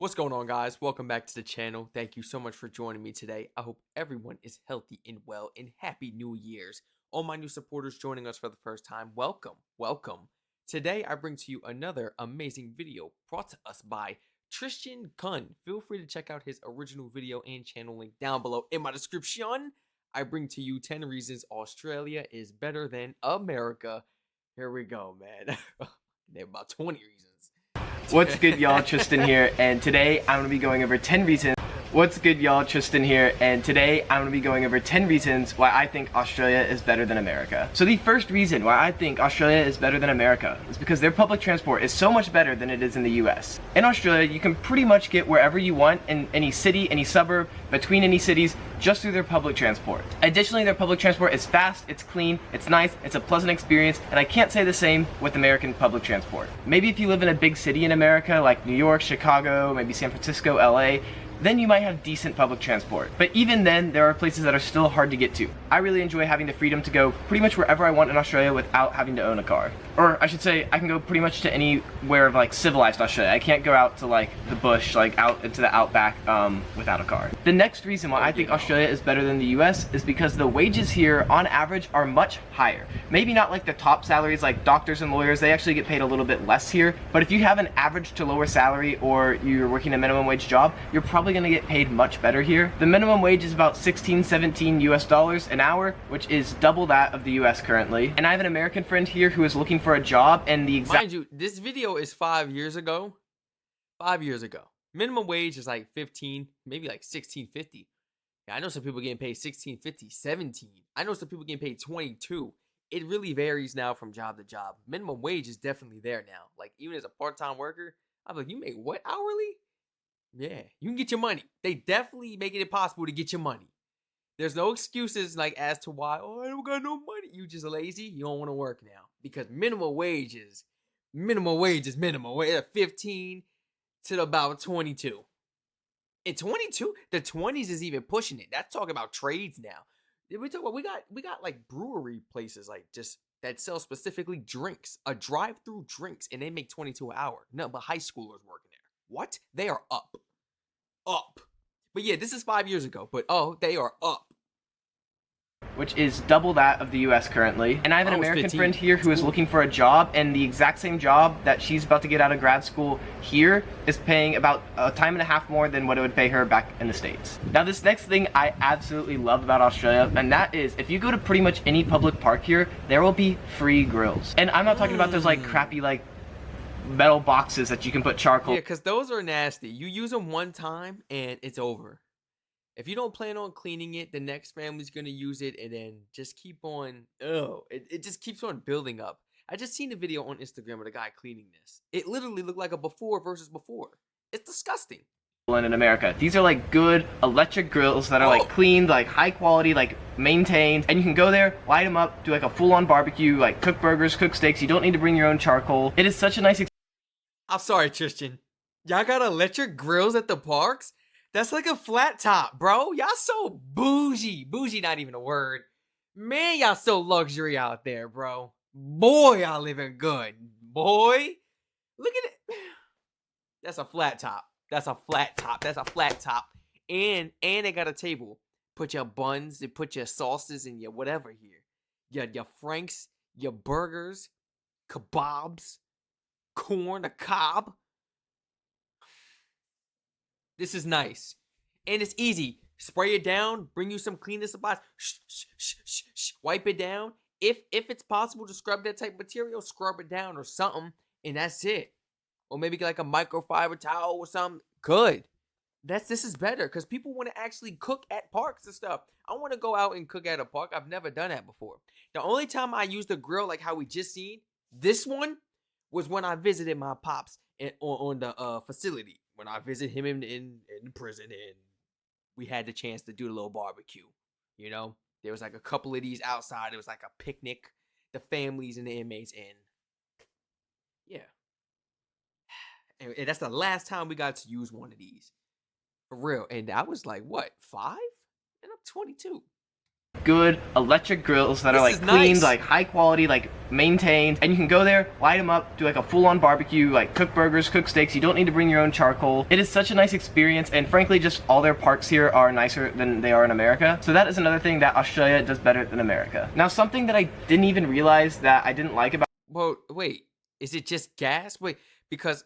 What's going on, guys? Welcome back to the channel. Thank you so much for joining me today. I hope everyone is healthy and well, and happy New Year's. All my new supporters joining us for the first time, welcome, welcome. Today, I bring to you another amazing video brought to us by Tristan Kun. Feel free to check out his original video and channel link down below in my description. I bring to you 10 reasons Australia is better than America. Here we go, man. There are about 20 reasons. What's good, y'all? Tristan here, and today I'm going to be going over 10 reasons. What's good, y'all? Tristan here, and today I'm going to be going over 10 reasons why I think Australia is better than America. So the first reason why I think Australia is better than America is because their public transport is so much better than it is in the US. In Australia, you can pretty much get wherever you want in any city, any suburb, between any cities, just through their public transport. Additionally, their public transport is fast, it's clean, it's nice, it's a pleasant experience, and I can't say the same with American public transport. Maybe if you live in a big city in America, like New York, Chicago, maybe San Francisco, LA, then you might have decent public transport. But even then, there are places that are still hard to get to. I really enjoy having the freedom to go pretty much wherever I want in Australia without having to own a car. Or I should say, I can go pretty much to anywhere of like civilized Australia. I can't go out to like the bush, like out into the outback without a car. The next reason why I think Australia is better than the US is because the wages here on average are much higher. Maybe not like the top salaries like doctors and lawyers, they actually get paid a little bit less here. But if you have an average to lower salary or you're working a minimum wage job, you're probably going to get paid much better here. The minimum wage is about 17 US dollars an hour, which is double that of the US currently. And I have an American friend here who is looking for a job, and the exact— Mind you, this video is 5 years ago. 5 years ago. Minimum wage is like 15, maybe like 16.50. Yeah, I know some people getting paid 16.50, 17. I know some people getting paid 22. It really varies now from job to job. Minimum wage is definitely there now. Like, even as a part-time worker, I'm like, you make what hourly? Yeah, you can get your money. They definitely making it possible to get your money. There's no excuses like as to why, oh, I don't got no money. You just lazy. You don't want to work now because minimum wage is minimum wage. 15 to about 22. And 22, the 20s is even pushing it. That's talking about trades now. We talk about we got like brewery places like just that sell specifically drinks, a drive-through drinks, and they make 22 an hour. No, but high schoolers working there. What? They are up. But yeah, this is 5 years ago, but oh, they are up. which is double that of the US currently. And I have an American 15. friend here who is looking for a job, and the exact same job that she's about to get out of grad school here is paying about a time and a half more than what it would pay her back in the States. Now this next thing I absolutely love about Australia, and that is if you go to pretty much any public park here, there will be free grills. And I'm not talking about those like crappy like metal boxes that you can put charcoal. Yeah, because those are nasty. You use them one time and it's over. If you don't plan on cleaning it, the next family's going to use it and then just keep on. Oh, it just keeps on building up. I just seen a video on Instagram of a guy cleaning this. It literally looked like a before versus before. It's disgusting. In America, these are like good electric grills that are like cleaned, like high quality, like maintained, and you can go there, light them up, do like a full-on barbecue, like cook burgers, cook steaks. You don't need to bring your own charcoal. It is such a nice I'm sorry, Tristan. Y'all got electric grills at the parks? That's like a flat top, bro. Y'all so bougie. Bougie not even a word. Man, y'all so luxury out there, bro. Boy, y'all living good. Boy, look at it. That's a flat top. That's a flat top. That's a flat top. And they got a table. Put your buns and put your sauces and your whatever here. Your franks, your burgers, kebabs, corn, a cob. This is nice. And it's easy. Spray it down. Bring you some cleaning supplies. Wipe it down. If it's possible to scrub that type of material, scrub it down or something. And that's it. Or maybe get like a microfiber towel or something. Good. This is better because people want to actually cook at parks and stuff. I want to go out and cook at a park. I've never done that before. The only time I used a grill like how we just seen, this one, was when I visited my pops on the facility. When I visited him in prison and we had the chance to do a little barbecue. You know, there was like a couple of these outside. It was like a picnic, the families and the inmates, and yeah. And that's the last time we got to use one of these. For real. And I was like, what, 5? And I'm 22. good electric grills that are This like is cleaned, nice. like high quality, like maintained, and you can go there, light them up, do like a full-on barbecue, like cook burgers, cook steaks. You don't need to bring your own charcoal. It is such a nice experience, and frankly, just all their parks here are nicer than they are in America. So that is another thing that Australia does better than America. Now, something that I didn't even realize that I didn't like about Well, wait, is it just gas? Because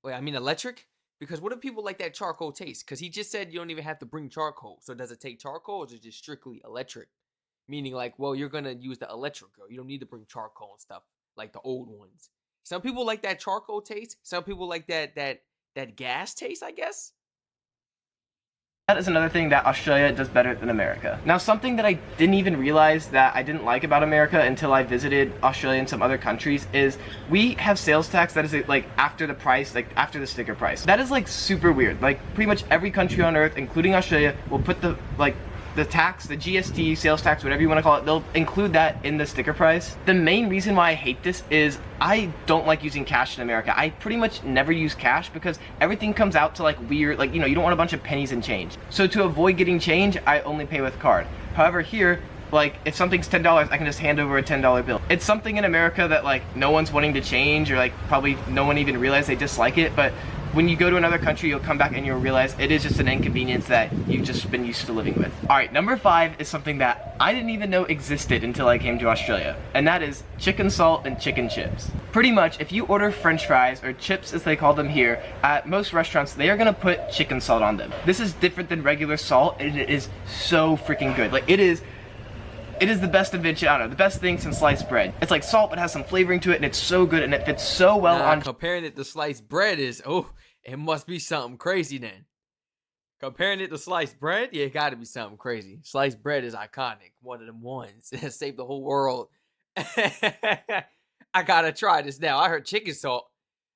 wait, I mean electric? Because what if people like that charcoal taste? Because he just said you don't even have to bring charcoal. So does it take charcoal or is it just strictly electric? Meaning like, well, you're gonna use the electric grill. You don't need to bring charcoal and stuff like the old ones. Some people like that charcoal taste. Some people like that gas taste, I guess. that is another thing that Australia does better than America. Now, something that I didn't even realize that I didn't like about America until I visited Australia and some other countries is we have sales tax that is like after the price, like after the sticker price. That is like super weird. Like pretty much every country on earth, including Australia, will put the tax, the GST, sales tax, whatever you want to call it, they'll include that in the sticker price. The main reason why I hate this is I don't like using cash in America. I pretty much never use cash because everything comes out to like weird, like, you know, you don't want a bunch of pennies and change. So to avoid getting change, I only pay with card. However, here, like if something's $10, I can just hand over a $10 bill. It's something in America that like no one's wanting to change, or like probably no one even realized they dislike it, but when you go to another country, you'll come back and you'll realize it is just an inconvenience that you've just been used to living with. All right, number 5 is something that I didn't even know existed until I came to Australia, and that is chicken salt and chicken chips. Pretty much, if you order French fries, or chips as they call them here, at most restaurants, they are gonna put chicken salt on them. This is different than regular salt, and it is so freaking good. Like it is the best invention, I don't know, the best thing since sliced bread. It's like salt, but has some flavoring to it, and it's so good, and it fits so well Nah, on. comparing it to sliced bread is, oh, it must be something crazy then. Comparing it to sliced bread, yeah, it got to be something crazy. Sliced bread is iconic, one of them ones that saved the whole world. I gotta try this now. I heard chicken salt.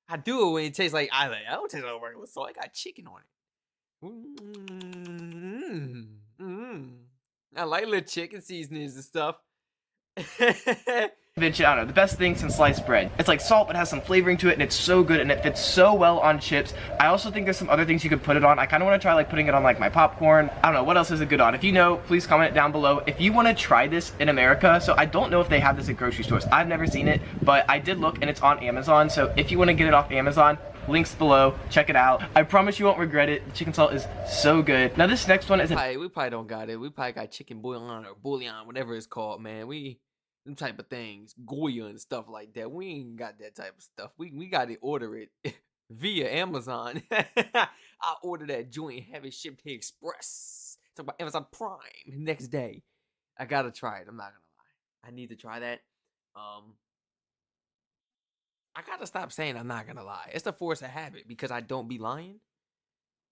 I do it when it tastes like I don't taste like regular salt. I got chicken on it. I like little chicken seasonings and stuff. Invention, I don't know, the best thing since sliced bread. It's like salt, but has some flavoring to it, and it's so good, and it fits so well on chips. I also think there's some other things you could put it on. I kind of want to try like putting it on like my popcorn. I don't know, what else is it good on? If you know, please comment it down below. If you want to try this in America, so I don't know if they have this at grocery stores. I've never seen it, but I did look, and it's on Amazon. So if you want to get it off Amazon, links below, check it out. I promise you won't regret it. The chicken salt is so good. Now this next one is We probably don't got it. We probably got chicken bouillon or bouillon, whatever it's called, man. Them type of things, Goya and stuff like that. We ain't got that type of stuff. We got to order it via Amazon. I order that joint, have it shipped here express. Talk about Amazon Prime next day. I gotta try it. I'm not gonna lie. I need to try that. I gotta stop saying I'm not gonna lie. It's a force of habit because I don't be lying.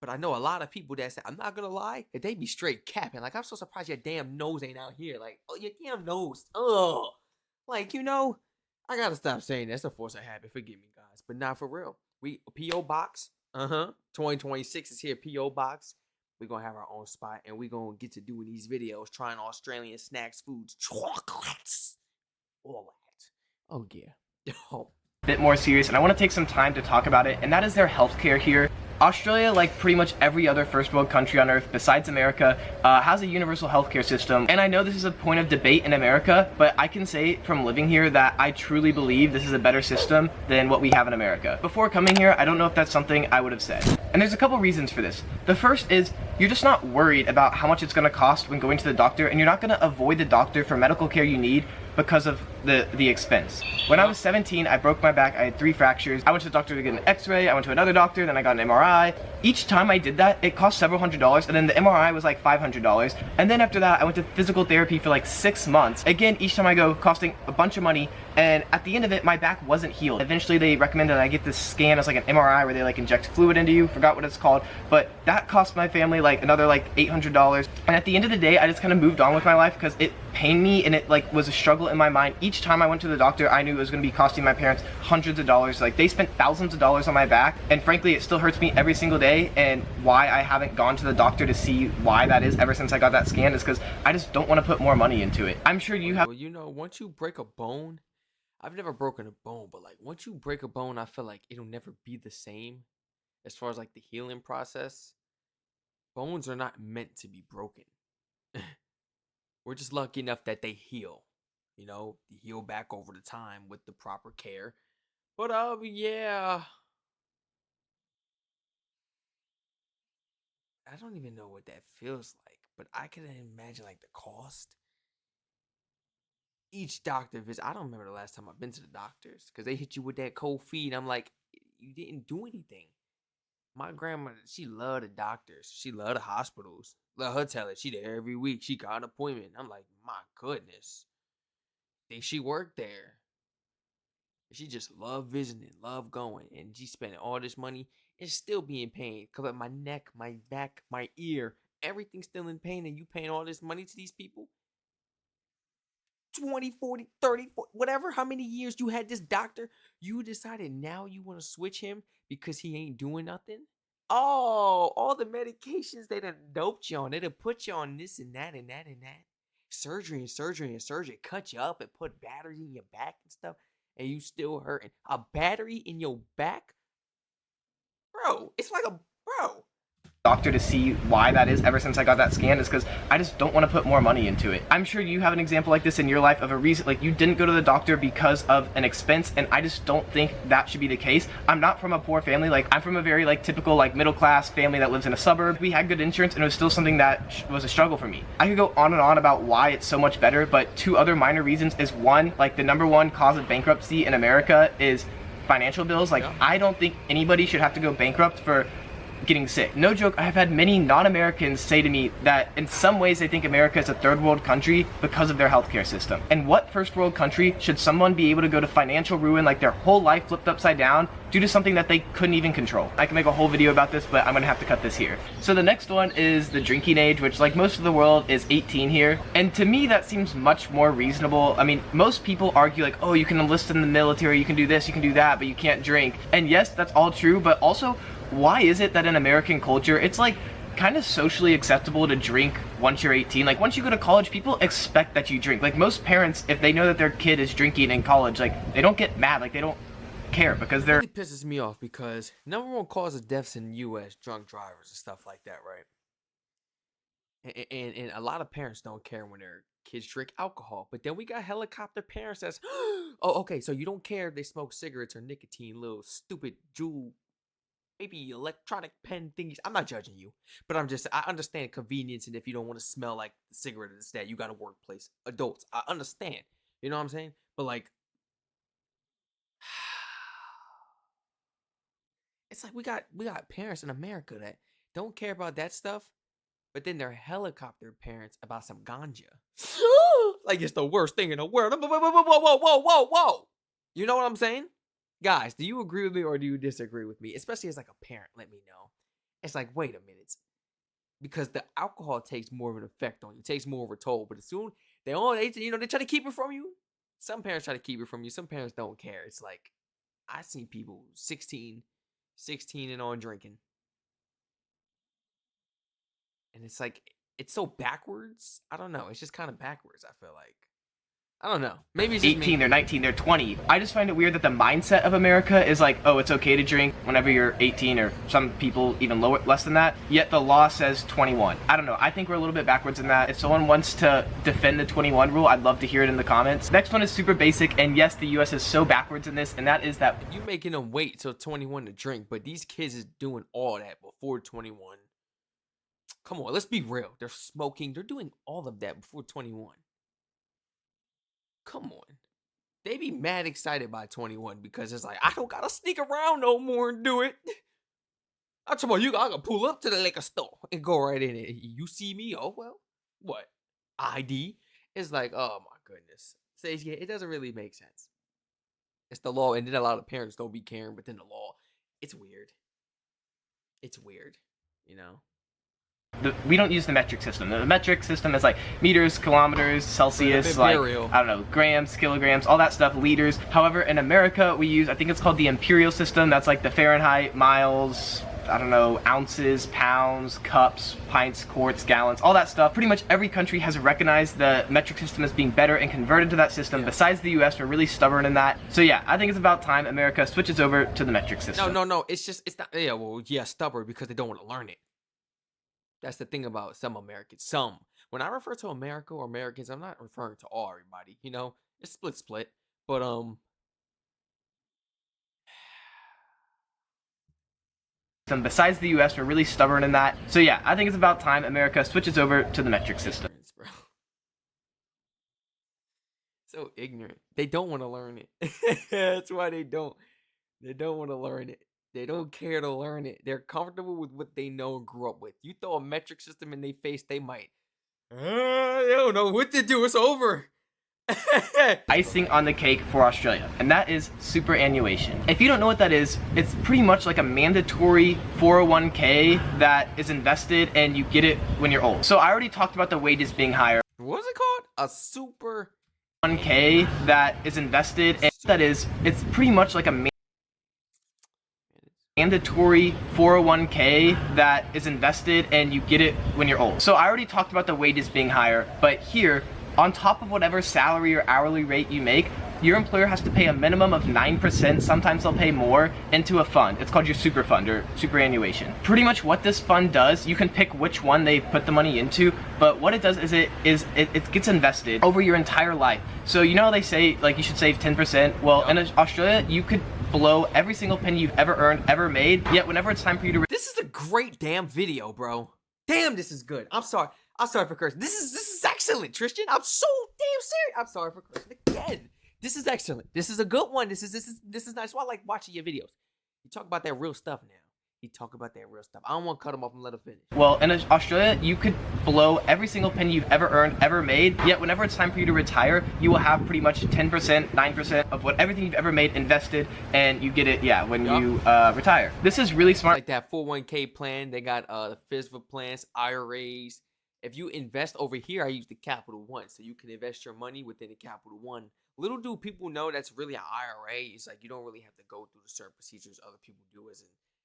But I know a lot of people that say I'm not gonna lie, and they be straight capping. Like I'm so surprised your damn nose ain't out here. Like, oh, your damn nose. Ugh. Like, I gotta stop saying that. It's a force of habit. Forgive me, guys. But not for real. We P.O. Box. 2026 is here. P.O. Box. We're gonna have our own spot, and we're gonna get to doing these videos, trying Australian snacks, foods, chocolates, all that. Oh yeah. Oh. bit more serious, and I want to take some time to talk about it, and that is their healthcare here. Australia, like pretty much every other first world country on earth besides America, has a universal healthcare system. And I know this is a point of debate in America, but I can say from living here that I truly believe this is a better system than what we have in America. Before coming here, I don't know if that's something I would have said. And there's a couple reasons for this. The first is you're just not worried about how much it's going to cost when going to the doctor, and you're not going to avoid the doctor for medical care you need because of the expense. When I was 17, I broke my back. I had 3 fractures. I went to the doctor to get an x-ray. I went to another doctor, then I got an MRI. Each time I did that, it cost several $100s, and then the MRI was like $500. And then after that, I went to physical therapy for like 6 months. Again, each time I go, costing a bunch of money, and at the end of it, my back wasn't healed. Eventually, they recommended I get this scan as like an MRI where they like inject fluid into you. Forgot what it's called, but that cost my family like another like $800. And at the end of the day, I just kind of moved on with my life because it pained me, and it like was a struggle in my mind. Each time I went to the doctor, I knew it was going to be costing my parents hundreds of dollars. Like they spent thousands of dollars on my back, and frankly, it still hurts me every single day. And why I haven't gone to the doctor to see why that is ever since I got that scan is because I just don't want to put more money into it. I'm sure you have. Well, once you break a bone, I've never broken a bone, but like once you break a bone, I feel like it'll never be the same as far as like the healing process. Bones are not meant to be broken. We're just lucky enough that they heal. Heal back over the time with the proper care. But yeah, I don't even know what that feels like. But I can imagine like the cost. Each doctor visit. I don't remember the last time I've been to the doctors because they hit you with that cold feet. I'm like, you didn't do anything. My grandma, she loved the doctors. She loved the hospitals. Let her tell it. She there every week. She got an appointment. I'm like, my goodness. Think she worked there. She just loved visiting, loved going, and she spending all this money and still being pain. Cause my neck, my back, my ear, everything's still in pain, and you paying all this money to these people. 20, 40, 30, 40, whatever, how many years you had this doctor, you decided now you want to switch him because he ain't doing nothing? Oh, all the medications they done doped you on. They done put you on this and that and that and that. Surgery and surgery and surgery. Cut you up and put batteries in your back and stuff. And you still hurting. A battery in your back? Bro, it's like a... Bro. Doctor to see why that is ever since I got that scan is because I just don't want to put more money into it. I'm sure you have an example like this in your life of a reason, like you didn't go to the doctor because of an expense, and I just don't think that should be the case. I'm not from a poor family. Like, I'm from a very like typical like middle class family that lives in a suburb. We had good insurance and it was still something that was a struggle for me. I could go on and on about why it's so much better, but two other minor reasons is one, like the number one cause of bankruptcy in America is financial bills. Like, I don't think anybody should have to go bankrupt for getting sick. No joke, I have had many non-Americans say to me that in some ways they think America is a third world country because of their healthcare system. And what first world country should someone be able to go to financial ruin, like their whole life flipped upside down, due to something that they couldn't even control? I can make a whole video about this, but I'm gonna have to cut this here. So the next one is the drinking age, which like most of the world is 18 here. And to me, that seems much more reasonable. I mean, most people argue like, oh, you can enlist in the military, you can do this, you can do that, but you can't drink. And yes, that's all true, but also, why is it that in American culture, it's like kind of socially acceptable to drink once you're 18? Like once you go to college, people expect that you drink. Like most parents, if they know that their kid is drinking in college, like they don't get mad, like they don't care because they're... It really pisses me off because number one cause of deaths in the U.S., drunk drivers and stuff like that, right? And a lot of parents don't care when their kids drink alcohol. But then we got helicopter parents that's, oh, okay, so you don't care if they smoke cigarettes or nicotine, little stupid jewel, maybe electronic pen thingies. I'm not judging you, but I understand convenience, and if you don't want to smell like the cigarette instead, you got a workplace. Adults, I understand. You know what I'm saying? But like, it's like we got parents in America that don't care about that stuff, but then they're helicopter parents about some ganja. Like it's the worst thing in the world. Whoa, whoa, whoa, whoa, whoa. You know what I'm saying? Guys, do you agree with me or do you disagree with me? Especially as like a parent, let me know. It's like, wait a minute. Because the alcohol takes more of an effect on you, takes more of a toll. But as soon they try to keep it from you. Some parents try to keep it from you. Some parents don't care. It's like, I seen people 16 and on drinking. And it's like, it's so backwards. I don't know. It's just kind of backwards, I feel like. I don't know. Maybe it's just 18, me. they're 19, they're 20. I just find it weird that the mindset of America is like, oh, it's okay to drink whenever you're 18, or some people even less than that, yet the law says 21. I don't know. I think we're a little bit backwards in that. If someone wants to defend the 21 rule, I'd love to hear it in the comments. Next one is super basic, and yes, the US is so backwards in this, and that is that you making them wait till 21 to drink, but these kids is doing all that before 21. Come on, let's be real. They're smoking. They're doing all of that before 21. Come on. They be mad excited by 21 because it's like, I don't gotta sneak around no more and do it. I'm talking about I can pull up to the liquor store and go right in it. You see me? Oh, well, what? ID? It's like, oh my goodness. Says, yeah, it doesn't really make sense. It's the law, and then a lot of parents don't be caring, but then the law, it's weird. It's weird, you know? we don't use the metric system. The metric system is like meters, kilometers, Celsius, like, I don't know, grams, kilograms, all that stuff, liters. However, in America, we use, I think it's called the imperial system. That's like the Fahrenheit, miles, I don't know, ounces, pounds, cups, pints, quarts, gallons, all that stuff. Pretty much every country has recognized the metric system as being better and converted to that system. Yeah. Besides the US, we're really stubborn in that. So yeah, I think it's about time America switches over to the metric system. No, it's not, yeah, stubborn because they don't want to learn it. That's the thing about some Americans. Some. when I refer to America or Americans, I'm not referring to all everybody. It's split. But besides the US, we're really stubborn in that. So yeah, I think it's about time America switches over to the metric system. ignorance, bro. So ignorant. They don't want to learn it. That's why they don't. They don't want to learn it. They don't care to learn it. They're comfortable with what they know and grew up with. You throw a metric system in their face, they might. They don't know what to do. It's over. Icing on the cake for Australia, and that is superannuation. If you don't know what that is, it's pretty much like a mandatory 401k that is invested and you get it when you're old. So I already talked about the wages being higher. What's it called? A super 1k that is invested, and that is, it's pretty much like a mandatory 401k that is invested and you get it when you're old. So I already talked about the wages being higher, but here, on top of whatever salary or hourly rate you make, your employer has to pay a minimum of 9%, sometimes they'll pay more, into a fund. It's called your super fund or superannuation. Pretty much what this fund does, you can pick which one they put the money into, but what it does is it gets invested over your entire life. So you know how they say like you should save 10%? Well, in Australia, you could blow every single penny you've ever earned, ever made, yet whenever it's time for you to... This is a great damn video, bro. Damn, this is good. I'm sorry for cursing. This is excellent, Tristan. I'm so damn serious. I'm sorry for cursing again. This is excellent. This is a good one. This is nice. That's why I like watching your videos. You talk about that real stuff now. You talk about that real stuff. I don't want to cut him off and let him finish. Well, in Australia, you could blow every single penny you've ever earned, ever made, yet whenever it's time for you to retire, you will have pretty much 10%, 9% of everything you've ever made invested, and you get it, yeah, when you retire. This is really smart. Like that 401k plan, they got the FSVA plans, IRAs. If you invest over here, I use the Capital One, so you can invest your money within the Capital One. Little do people know that's really an IRA. It's like you don't really have to go through the certain procedures other people do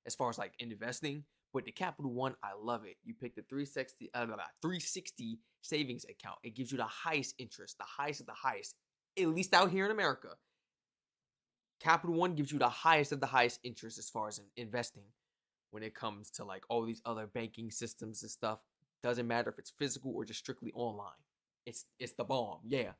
as far as like investing. But the Capital One, I love it. You pick the 360 savings account. It gives you the highest interest, the highest of the highest, at least out here in America. Capital One gives you the highest of the highest interest as far as investing when it comes to like all these other banking systems and stuff. Doesn't matter if it's physical or just strictly online. It's the bomb. Yeah.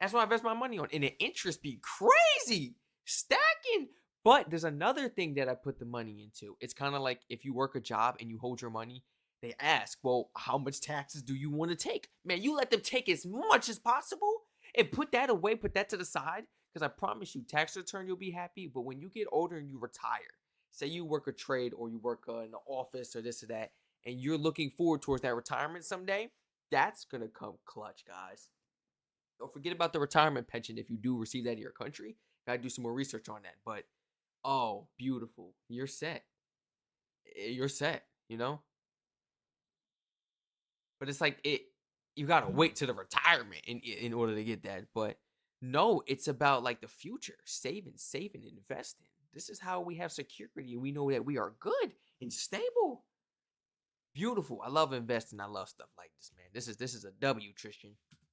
That's what I invest my money on. And the interest be crazy. Stacking. But there's another thing that I put the money into. It's kind of like if you work a job and you hold your money, they ask, well, how much taxes do you want to take? Man, you let them take as much as possible and put that away, put that to the side. Because I promise you, tax return, you'll be happy. But when you get older and you retire, say you work a trade or you work in the office or this or that, and you're looking forward towards that retirement someday, that's going to come clutch, guys. Don't forget about the retirement pension if you do receive that in your country. Gotta do some more research on that. But, oh, beautiful. You're set. You're set, you know? But it's like, you gotta wait to the retirement in order to get that. But, no, it's about, like, the future. Saving, investing. This is how we have security, and we know that we are good and stable. Beautiful. I love investing. I love stuff like this, man. This is a W, Tristan.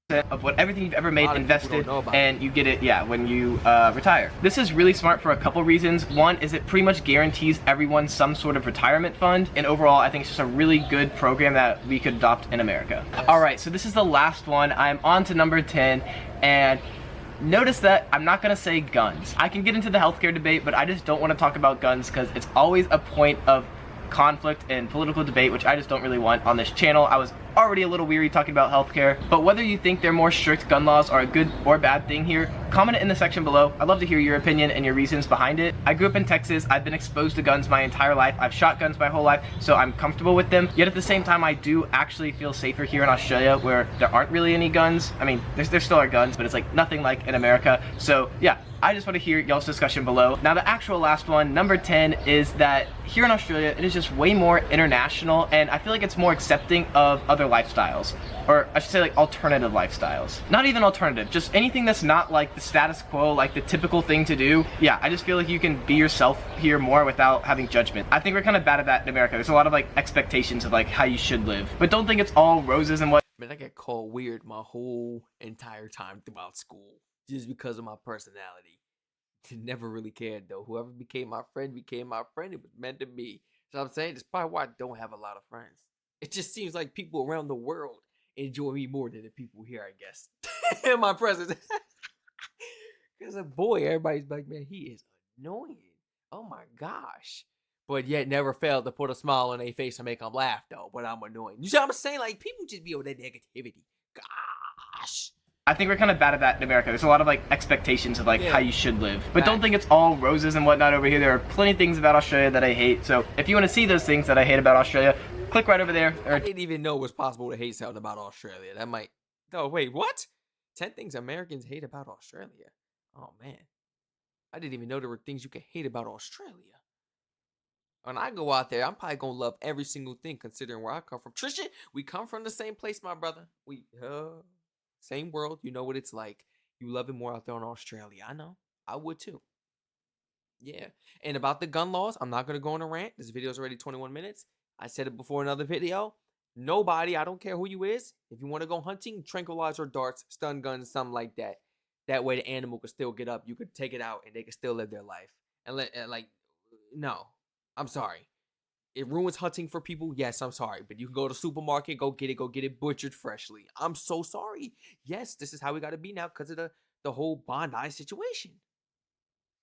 Of everything you've ever made invested, and you get it, yeah, when you retire. This is really smart for a couple reasons. One is it pretty much guarantees everyone some sort of retirement fund, and overall I think it's just a really good program that we could adopt in America. Yes. Alright, so this is the last one. I'm on to number 10, and notice that I'm not going to say guns. I can get into the healthcare debate, but I just don't want to talk about guns because it's always a point of conflict and political debate, which I just don't really want on this channel. I was already a little weary talking about healthcare, but whether you think they're more strict gun laws are a good or bad thing here, comment it in the section below. I'd love to hear your opinion and your reasons behind it. I grew up in Texas. I've been exposed to guns my entire life. I've shot guns my whole life, so I'm comfortable with them. Yet at the same time, I do actually feel safer here in Australia where there aren't really any guns. I mean, there still are guns, but it's like nothing like in America. So yeah, I just want to hear y'all's discussion below. Now the actual last one, number 10, is that here in Australia, it is just way more international, and I feel like it's more accepting of other lifestyles. Or I should say like alternative lifestyles. Not even alternative, just anything that's not like the status quo, like the typical thing to do. Yeah, I just feel like you can be yourself here more without having judgment. I think we're kind of bad at that in America. There's a lot of like expectations of like how you should live. But don't think it's all roses and what. Man, I got called weird my whole entire time throughout school. Just because of my personality. Never really cared though. Whoever became my friend. It was meant to be. So I'm saying that's probably why I don't have a lot of friends. It just seems like people around the world enjoy me more than the people here, I guess, in my presence. Because boy, everybody's like, man, he is annoying. Oh my gosh. But yet never failed to put a smile on their face and make them laugh though. But I'm annoying. You see what I'm saying? Like people just be on that negativity. Gosh. I think we're kind of bad at that in America. There's a lot of like expectations of like how you should live. But don't think it's all roses and whatnot over here. There are plenty of things about Australia that I hate. So if you want to see those things that I hate about Australia, click right over there. I didn't even know it was possible to hate something about Australia. That might... Oh, wait, what? 10 things Americans hate about Australia. Oh, man. I didn't even know there were things you could hate about Australia. When I go out there, I'm probably going to love every single thing considering where I come from. Tristan, we come from the same place, my brother. Same world. You know what it's like. You love it more out there in Australia. I know. I would too. Yeah. And about the gun laws, I'm not going to go on a rant. This video is already 21 minutes. I said it before in another video. Nobody, I don't care who you is, if you want to go hunting, tranquilizer darts, stun guns, something like that. That way the animal could still get up. You could take it out and they could still live their life. No. I'm sorry. It ruins hunting for people. Yes, I'm sorry. But you can go to the supermarket, go get it butchered freshly. I'm so sorry. Yes, this is how we got to be now because of the whole Bondi situation.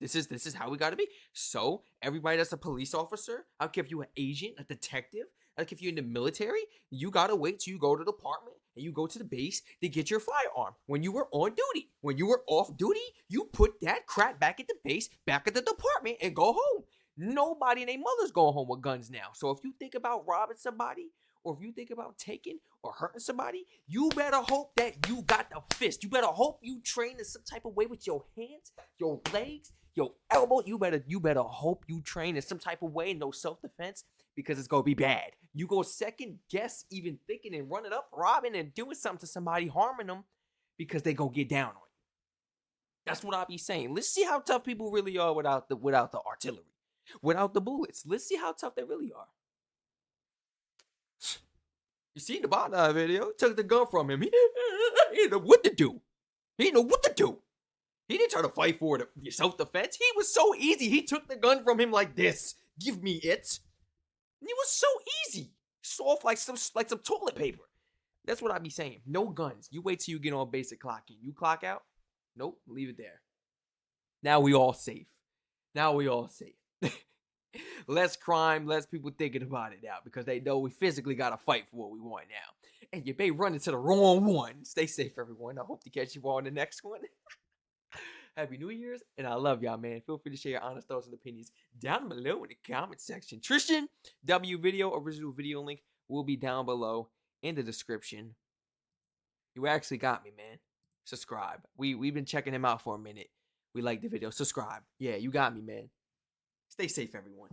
This is how we got to be. So everybody that's a police officer, I don't care if you're an agent, a detective, like if you're in the military, you got to wait till you go to the department and you go to the base to get your firearm. When you were on duty, when you were off duty, you put that crap back at the base, back at the department and go home. Nobody and their mother's going home with guns now. So if you think about robbing somebody or if you think about taking or hurting somebody, you better hope that you got the fist. You better hope you train in some type of way with your hands, your legs, your elbow. You better hope you train in some type of way, no self-defense, because it's going to be bad. You go second guess even thinking and running up, robbing and doing something to somebody, harming them because they going to get down on you. That's what I be saying. Let's see how tough people really are without the artillery. Without the bullets. Let's see how tough they really are. You see the Bondi video? Took the gun from him. He didn't know what to do. He didn't know what to do. He didn't try to fight for it. Self-defense. He was so easy. He took the gun from him like this. Give me it. And it was so easy. Soft like some toilet paper. That's what I be saying. No guns. You wait till you get on basic clocking. You clock out? Nope. Leave it there. Now we all safe. Less crime, less people thinking about it now because they know we physically got to fight for what we want now. And you may run into the wrong one. Stay safe, everyone. I hope to catch you all in the next one. Happy New Year's, and I love y'all, man. Feel free to share your honest thoughts and opinions down below in the comment section. Tristan W video, original video link will be down below in the description. You actually got me, man. Subscribe. We've been checking him out for a minute. We like the video. Subscribe. Yeah, you got me, man. Stay safe, everyone.